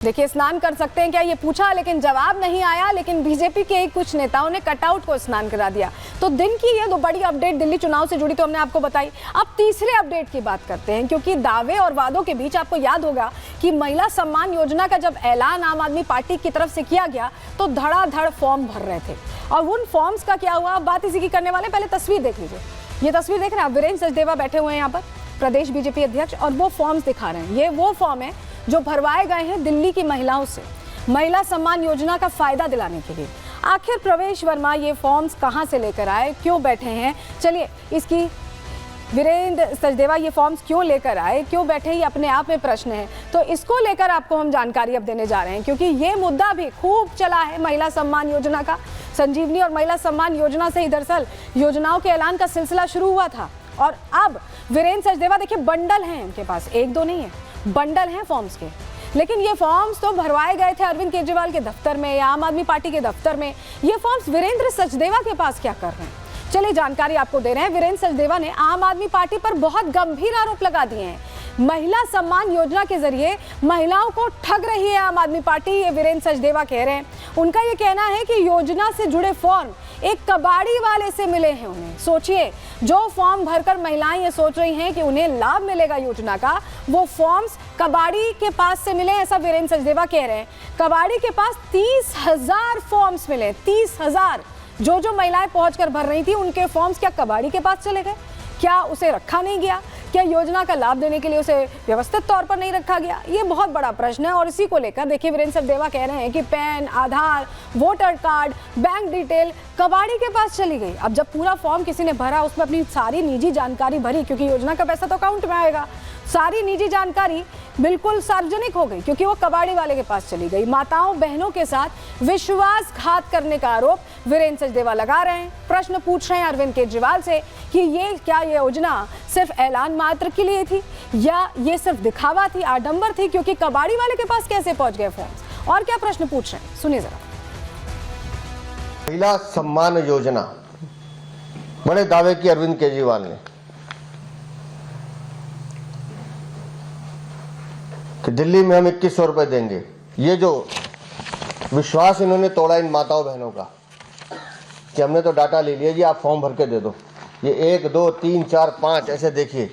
देखिए, स्नान कर सकते हैं क्या, ये पूछा लेकिन जवाब नहीं आया। लेकिन बीजेपी के ही कुछ नेताओं ने कटआउट को स्नान करा दिया। तो दिन की ये 2 बड़ी अपडेट दिल्ली चुनाव से जुड़ी तो हमने आपको बताई। अब तीसरे अपडेट की बात करते हैं, क्योंकि दावे और वादों के बीच आपको याद होगा कि महिला सम्मान योजना का जब ऐलान आम आदमी पार्टी की तरफ से किया गया तो धड़ाधड़ फॉर्म भर रहे थे। और उन फॉर्म्स का क्या हुआ, बात इसी की करने वाले। पहले तस्वीर देख लीजिए। ये तस्वीर देख रहे हैं आप, वीरेंद्र सचदेवा बैठे हुए हैं यहाँ पर, प्रदेश बीजेपी अध्यक्ष, और वो फॉर्म्स दिखा रहे हैं। ये वो फॉर्म है जो भरवाए गए हैं दिल्ली की महिलाओं से महिला सम्मान योजना का फायदा दिलाने के लिए। आखिर प्रवेश वर्मा ये फॉर्म्स कहां से लेकर आए, क्यों बैठे हैं, चलिए इसकी वीरेंद्र सचदेवा ये फॉर्म्स क्यों लेकर आए, क्यों बैठे, ये अपने आप में प्रश्न है। तो इसको लेकर आपको हम जानकारी अब देने जा रहे हैं, क्योंकि ये मुद्दा भी खूब चला है महिला सम्मान योजना का। संजीवनी और महिला सम्मान योजना से ही दरअसल योजनाओं के ऐलान का सिलसिला शुरू हुआ था। और अब वीरेंद्र सचदेवा देखिए, बंडल हैं इनके पास, 1-2 नहीं है, बंडल हैं फॉर्म्स के। लेकिन ये फॉर्म्स तो भरवाए गए थे अरविंद केजरीवाल के दफ्तर में या आम आदमी पार्टी के दफ्तर में। ये फॉर्म्स वीरेंद्र सचदेवा के पास क्या कर रहे हैं, चलिए जानकारी आपको दे रहे हैं। वीरेंद्र सचदेवा ने आम आदमी पार्टी पर बहुत गंभीर आरोप लगा दिए हैं। महिला सम्मान योजना के जरिए महिलाओं को ठग रही है आम आदमी पार्टी, ये वीरेंद्र सचदेवा कह रहे हैं। उनका ये कहना है कि योजना से जुड़े फॉर्म एक कबाड़ी वाले से मिले हैं उन्हें। सोचिए, जो फॉर्म भरकर महिलाएं ये सोच रही हैं कि उन्हें लाभ मिलेगा योजना का, वो फॉर्म्स कबाड़ी के पास से मिले, ऐसा वीरेंद्र सचदेवा कह रहे हैं। कबाड़ी के पास 30,000 फॉर्म्स मिले, 30,000। जो महिलाएं पहुंचकर भर रही थी उनके फॉर्म्स क्या कबाड़ी के पास चले गए? क्या उसे रखा नहीं गया? क्या योजना का लाभ देने के लिए उसे व्यवस्थित तौर पर नहीं रखा गया? ये बहुत बड़ा प्रश्न है। और इसी को लेकर देखिए, वीरेंद्र सचदेवा कह रहे हैं कि पैन, आधार, वोटर कार्ड, बैंक डिटेल कबाड़ी के पास चली गई। अब जब पूरा फॉर्म किसी ने भरा, उसमें अपनी सारी निजी जानकारी भरी, क्योंकि योजना का पैसा तो अकाउंट में आएगा, सारी निजी जानकारी बिल्कुल सार्वजनिक हो गई, क्योंकि वो कबाड़ी वाले के पास चली गई। माताओं बहनों के साथ विश्वासघात करने का आरोप वीरेंद्र सचदेवा लगा रहे हैं। प्रश्न पूछ रहे हैं अरविंद केजरीवाल से कि ये योजना सिर्फ ऐलान मात्र के लिए थी या ये सिर्फ दिखावा थी, आडंबर थी, क्योंकि कबाड़ी वाले के पास कैसे पहुंच गए फॉर्म्स? और क्या प्रश्न पूछ रहे हैं, सुनिए जरा। महिला सम्मान योजना, बड़े दावे की अरविंद केजरीवाल ने कि दिल्ली में हम 2100 रुपए देंगे। ये जो विश्वास इन्होंने तोड़ा इन माताओं बहनों का कि हमने तो डाटा ले लिया जी, आप फॉर्म भर के दे दो। ये 1, 2, 3, 4, 5 ऐसे देखिए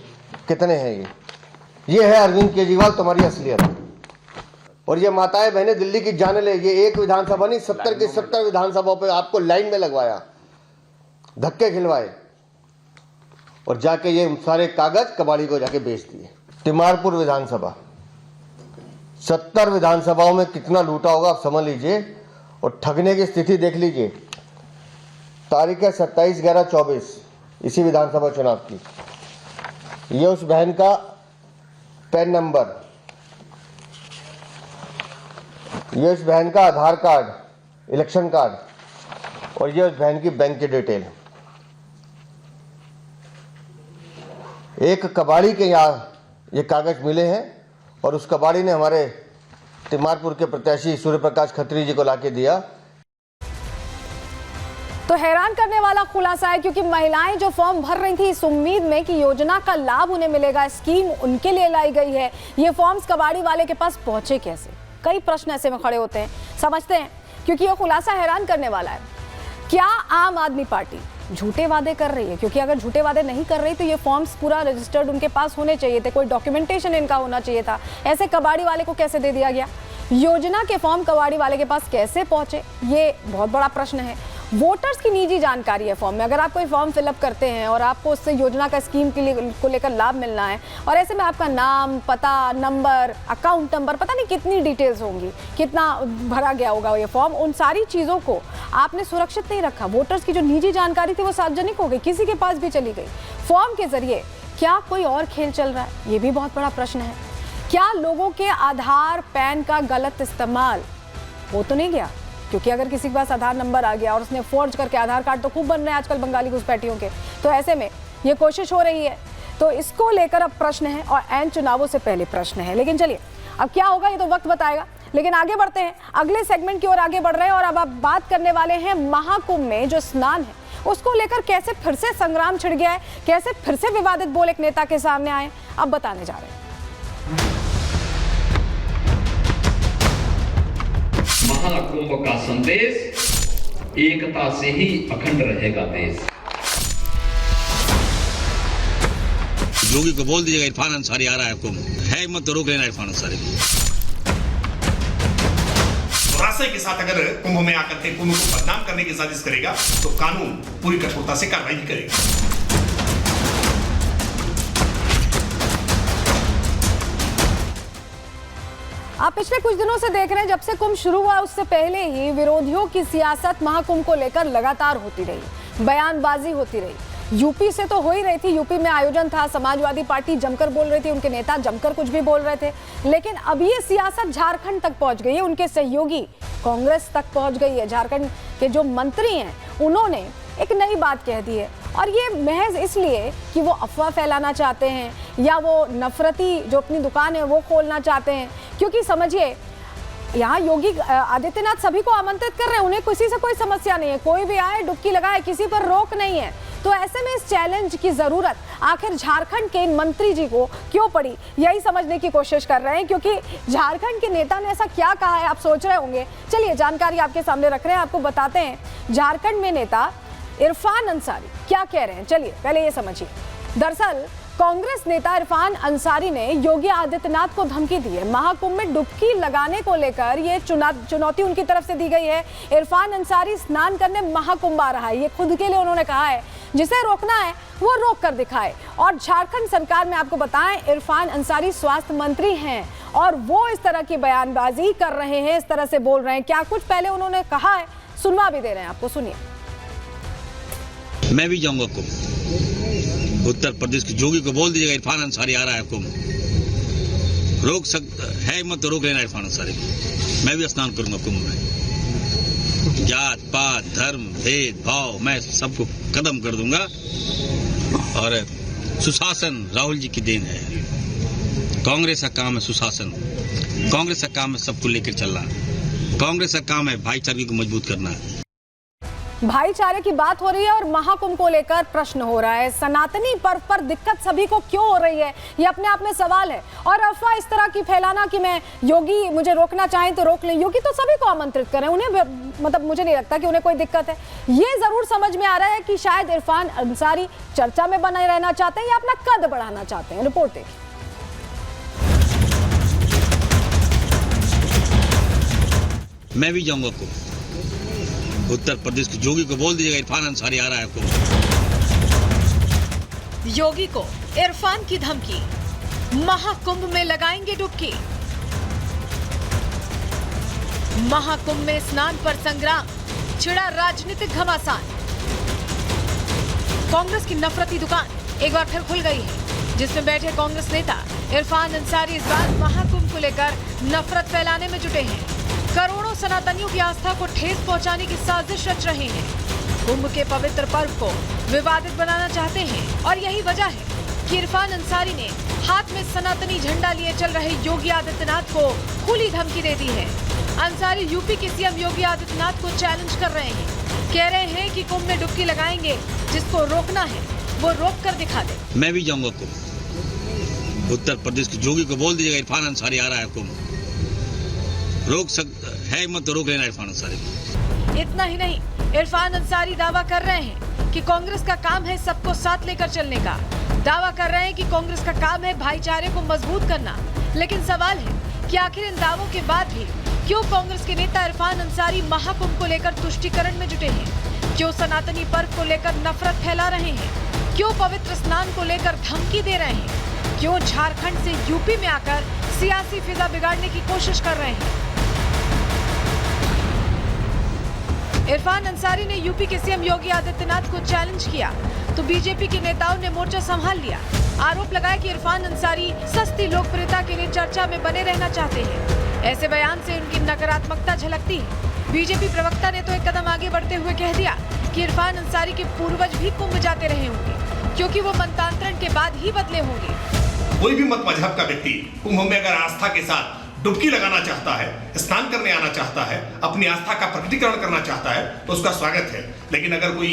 कितने हैं। ये है अरविंद केजरीवाल, तुम्हारी असलियत। और ये माताएं बहनें दिल्ली की जाने ले, ये एक विधानसभा नहीं, 70 की 70 विधानसभाओं पे आपको लाइन में लगवाया, धक्के खिलवाए, और जाके ये सारे कागज कबाड़ी को जाके बेच दिए। तिमारपुर विधानसभा, 70 विधानसभाओं में कितना लूटा होगा आप समझ लीजिए। और ठगने की स्थिति देख लीजिए। तारीख है 27/11/24 इसी विधानसभा चुनाव की। ये उस बहन का पैन नंबर, ये उस बहन का आधार कार्ड, इलेक्शन कार्ड, और ये उस बहन की बैंक की डिटेल। एक कबाड़ी के यहाँ ये कागज मिले हैं और उस कबाड़ी ने हमारे तिमारपुर के प्रत्याशी सूर्य प्रकाश खत्री जी को लाके दिया। तो हैरान करने वाला खुलासा है, क्योंकि महिलाएं जो फॉर्म भर रही थी इस उम्मीद में कि योजना का लाभ उन्हें मिलेगा, स्कीम उनके लिए लाई गई है, ये फॉर्म्स कबाड़ी वाले के पास पहुंचे कैसे? कई प्रश्न ऐसे में खड़े होते हैं। समझते हैं, क्योंकि यह खुलासा हैरान करने वाला है। क्या आम आदमी पार्टी झूठे वादे कर रही है? क्योंकि अगर झूठे वादे नहीं कर रही तो ये फॉर्म्स पूरा रजिस्टर्ड उनके पास होने चाहिए थे, कोई डॉक्यूमेंटेशन इनका होना चाहिए था। ऐसे कबाड़ी वाले को कैसे दे दिया गया? योजना के फॉर्म कबाड़ी वाले के पास कैसे पहुंचे, ये बहुत बड़ा प्रश्न है। वोटर्स की निजी जानकारी है फॉर्म में। अगर आप कोई फॉर्म फिलअप करते हैं और आपको उससे योजना का स्कीम के लिए को लेकर लाभ मिलना है, और ऐसे में आपका नाम, पता, नंबर, अकाउंट नंबर, पता नहीं कितनी डिटेल्स होंगी, कितना भरा गया होगा ये फॉर्म, उन सारी चीज़ों को आपने सुरक्षित नहीं रखा। वोटर्स की जो निजी जानकारी थी वो सार्वजनिक हो गई, किसी के पास भी चली गई। फॉर्म के जरिए क्या कोई और खेल चल रहा है, ये भी बहुत बड़ा प्रश्न है। क्या लोगों के आधार, पैन का गलत इस्तेमाल हो तो नहीं गया? क्योंकि अगर किसी के पास आधार नंबर आ गया और उसने फोर्ज करके, आधार कार्ड तो खूब बन रहे हैं आजकल बंगाली घुसपैठियों के, तो ऐसे में ये कोशिश हो रही है। तो इसको लेकर अब प्रश्न है, और एन चुनावों से पहले प्रश्न है। लेकिन चलिए, अब क्या होगा ये तो वक्त बताएगा। लेकिन आगे बढ़ते हैं, अगले सेगमेंट की ओर आगे बढ़ रहे हैं, और अब आप बात करने वाले हैं महाकुंभ में जो स्नान है उसको लेकर कैसे फिर से संग्राम छिड़ गया है, कैसे फिर से विवादित बोल एक नेता के सामने आए, अब बताने जा रहे हैं। महाकुंभ का संदेश, एकता से ही अखंड रहेगा देश। योगी को बोल दीजिएगा इरफान अंसारी आ रहा है कुंभ, है मत तो रोक लेना इरफान अंसारी को। दुराशय के साथ अगर कुंभ में आकर के कुंभ को बदनाम करने की साजिश करेगा तो कानून पूरी कठोरता से कार्रवाई करेगा। आप पिछले कुछ दिनों से देख रहे हैं, जब से कुंभ शुरू हुआ उससे पहले ही विरोधियों की सियासत महाकुंभ को लेकर लगातार होती रही, बयानबाजी होती रही। यूपी से तो हो ही रही थी, यूपी में आयोजन था, समाजवादी पार्टी जमकर बोल रही थी, उनके नेता जमकर कुछ भी बोल रहे थे। लेकिन अब ये सियासत झारखंड तक पहुंच गई है, उनके सहयोगी कांग्रेस तक पहुंच गई है। झारखंड के जो मंत्री हैं उन्होंने एक नई बात कह दी है, और ये महज इसलिए कि वो अफवाह फैलाना चाहते हैं या वो नफरती जो अपनी दुकान है वो खोलना चाहते हैं। क्योंकि समझिए, यहाँ योगी आदित्यनाथ सभी को आमंत्रित कर रहे हैं, उन्हें किसी से कोई समस्या नहीं है, कोई भी आए डुबकी लगाए, किसी पर रोक नहीं है। तो ऐसे में इस चैलेंज की जरूरत आखिर झारखंड के मंत्री जी को क्यों पड़ी, यही समझने की कोशिश कर रहे हैं। क्योंकि झारखंड के नेता ने ऐसा क्या कहा है, आप सोच रहे होंगे। चलिए जानकारी आपके सामने रख रहे हैं, आपको बताते हैं झारखंड में नेता इरफान अंसारी क्या कह रहे हैं। चलिए पहले ये समझिए। दरअसल कांग्रेस नेता इरफान अंसारी ने योगी आदित्यनाथ को धमकी दी है। महाकुंभ में डुबकी लगाने को लेकर ये चुनौती उनकी तरफ से दी गई है। इरफान अंसारी स्नान करने महाकुंभ आ रहा है, ये खुद के लिए उन्होंने कहा है। जिसे रोकना है वो रोक कर दिखाए। और झारखंड सरकार में आपको बताएं, इरफान अंसारी स्वास्थ्य मंत्री हैं और वो इस तरह की बयानबाजी कर रहे हैं, इस तरह से बोल रहे हैं। क्या कुछ पहले उन्होंने कहा है, सुनवा भी दे रहे हैं आपको, सुनिए। मैं भी जाऊंगा कुंभ, उत्तर प्रदेश के योगी को बोल दीजिएगा इरफान अंसारी आ रहा है कुंभ, रोक सकता है मत तो रोक लेना इरफान अंसारी को। मैं भी स्नान करूंगा कुंभ में, जात पात धर्म भेदभाव मैं सबको खत्म कर दूंगा। और सुशासन राहुल जी की देन है, कांग्रेस का काम है सुशासन, कांग्रेस का काम है सबको लेकर चलना, कांग्रेस का काम है भाईचारे को मजबूत करना। भाईचारे की बात हो रही है और महाकुंभ को लेकर प्रश्न हो रहा है। सनातनी पर्व पर दिक्कत सभी को क्यों हो रही है, ये अपने आप में सवाल है। और अफवाह इस तरह की फैलाना कि मैं योगी मुझे रोकना चाहें तो रोक लें, योगी तो सभी को आमंत्रित करें, उन्हें मतलब मुझे नहीं लगता कि उन्हें कोई दिक्कत है। ये जरूर समझ में आ रहा है कि शायद इरफान अंसारी चर्चा में बने रहना चाहते हैं या अपना कद बढ़ाना चाहते हैं। रिपोर्ट देखिए। मैं भी जाऊंगा कुंभ, उत्तर प्रदेश के योगी को बोल दीजिएगा इरफान अंसारी आ रहा है कुंभ। योगी को इरफान की धमकी, महाकुंभ में लगाएंगे डुबकी। महाकुंभ में स्नान पर संग्राम, छिड़ा राजनीतिक घमासान। कांग्रेस की नफरती दुकान एक बार फिर खुल गई है, जिसमें बैठे कांग्रेस नेता इरफान अंसारी इस बार महाकुंभ को लेकर नफरत फैलाने में जुटे हैं। करोड़ों सनातनियों की आस्था को ठेस पहुंचाने की साजिश रच रहे हैं। कुंभ के पवित्र पर्व को विवादित बनाना चाहते हैं और यही वजह है कि इरफान अंसारी ने हाथ में सनातनी झंडा लिए चल रहे योगी आदित्यनाथ को खुली धमकी दे दी है। अंसारी यूपी के सीएम योगी आदित्यनाथ को चैलेंज कर रहे हैं, कह रहे हैं कि कुंभ में डुबकी लगाएंगे, जिसको रोकना है वो रोक कर दिखा दे। मैं भी जाऊंगा कुंभ, उत्तर प्रदेश के योगी को बोल दीजिएगा इरफान अंसारी आ रहा है कुंभ, रोक सकता है मत तो रोक लेना इरफान अंसारी को। इतना ही नहीं, इरफान अंसारी दावा कर रहे हैं कि कांग्रेस का काम है सबको साथ लेकर चलने का। दावा कर रहे हैं कि कांग्रेस का काम है भाईचारे को मजबूत करना। लेकिन सवाल है कि आखिर इन दावों के बाद भी क्यों कांग्रेस के नेता इरफान अंसारी महाकुंभ को लेकर तुष्टीकरण में जुटे हैं? क्यों सनातनी पर्व को लेकर नफरत फैला रहे हैं? क्यों पवित्र स्नान को लेकर धमकी दे रहे हैं? क्यों झारखंड से यूपी में आकर सियासी फिजा बिगाड़ने की कोशिश कर रहे हैं? इरफान अंसारी ने यूपी के सीएम योगी आदित्यनाथ को चैलेंज किया तो बीजेपी के नेताओं ने मोर्चा संभाल लिया। आरोप लगाया कि इरफान अंसारी सस्ती लोकप्रियता के लिए चर्चा में बने रहना चाहते हैं। ऐसे बयान से उनकी नकारात्मकता झलकती है। बीजेपी प्रवक्ता ने तो एक कदम आगे बढ़ते हुए कह दिया कि इरफान अंसारी के पूर्वज भी कुंभ जाते रहे होंगे, क्योंकि वो मनतांत्रण के बाद ही बदले होंगे। कोई भी मत मजहब का व्यक्ति कुंभ में अगर आस्था के साथ डुबकी लगाना चाहता है, स्नान करने आना चाहता है, अपनी आस्था का प्रकटीकरण करना चाहता है तो उसका स्वागत है। लेकिन अगर कोई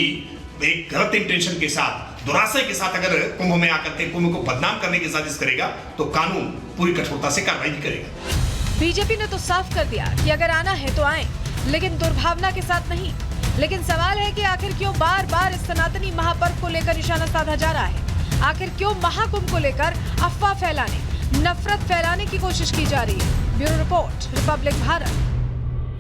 एक गलत इंटेंशन के साथ, दुराशय के साथ अगर कुंभ में आकर के कुंभ को बदनाम करने की साजिश करेगा तो कानून पूरी कठोरता से कार्रवाई करेगा। बीजेपी ने तो साफ कर दिया कि अगर आना है तो आए, लेकिन दुर्भावना के साथ नहीं। लेकिन सवाल है कि आखिर क्यों बार बार इस सनातनी महापर्व को लेकर निशाना साधा जा रहा है? आखिर क्यों महाकुंभ को लेकर अफवाह फैलाने, नफरत फैलाने की कोशिश की जा रही है? Bureau report, Republic Bharat.